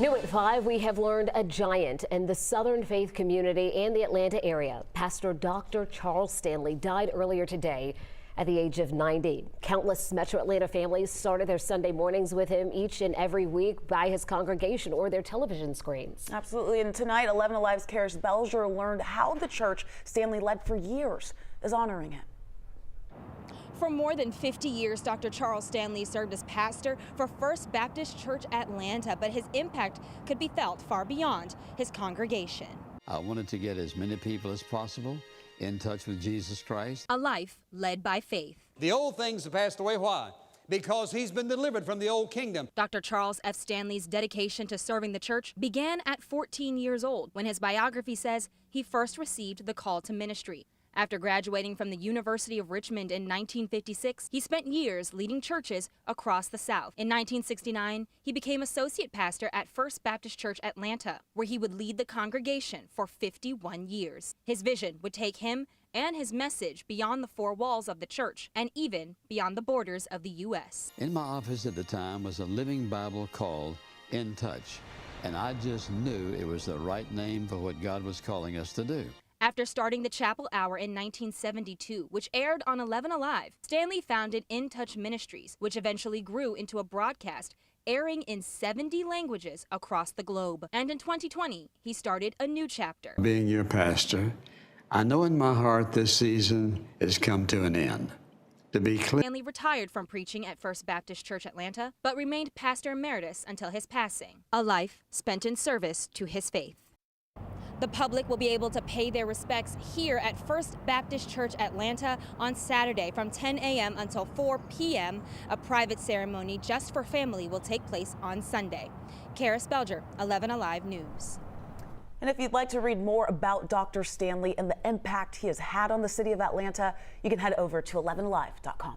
New at 5, we have learned a giant in the Southern faith community and the Atlanta area. Pastor Dr. Charles Stanley died earlier today at the age of 90. Countless Metro Atlanta families started their Sunday mornings with him each and every week by his congregation or their television screens. Absolutely. And tonight, 11 Alive's Frazier learned how the church Stanley led for years is honoring him. For more than 50 years, Dr. Charles Stanley served as pastor for First Baptist Church Atlanta, but his impact could be felt far beyond his congregation. I wanted to get as many people as possible in touch with Jesus Christ. A life led by faith. The old things have passed away. Why? Because he's been delivered from the old kingdom. Dr. Charles F. Stanley's dedication to serving the church began at 14 years old, when his biography says he first received the call to ministry. After graduating from the University of Richmond in 1956, he spent years leading churches across the South. In 1969, he became associate pastor at First Baptist Church Atlanta, where he would lead the congregation for 51 years. His vision would take him and his message beyond the four walls of the church and even beyond the borders of the U.S. In my office at the time was a living Bible called In Touch, and I just knew it was the right name for what God was calling us to do. After starting the Chapel Hour in 1972, which aired on 11 Alive, Stanley founded In Touch Ministries, which eventually grew into a broadcast airing in 70 languages across the globe. And in 2020, he started a new chapter. Being your pastor, I know in my heart this season has come to an end. To be clear, Stanley retired from preaching at First Baptist Church Atlanta, but remained pastor emeritus until his passing, a life spent in service to his faith. The public will be able to pay their respects here at First Baptist Church Atlanta on Saturday from 10 a.m. until 4 p.m. A private ceremony just for family will take place on Sunday. Kara Spelger, 11 Alive News. And if you'd like to read more about Dr. Stanley and the impact he has had on the city of Atlanta, you can head over to 11alive.com.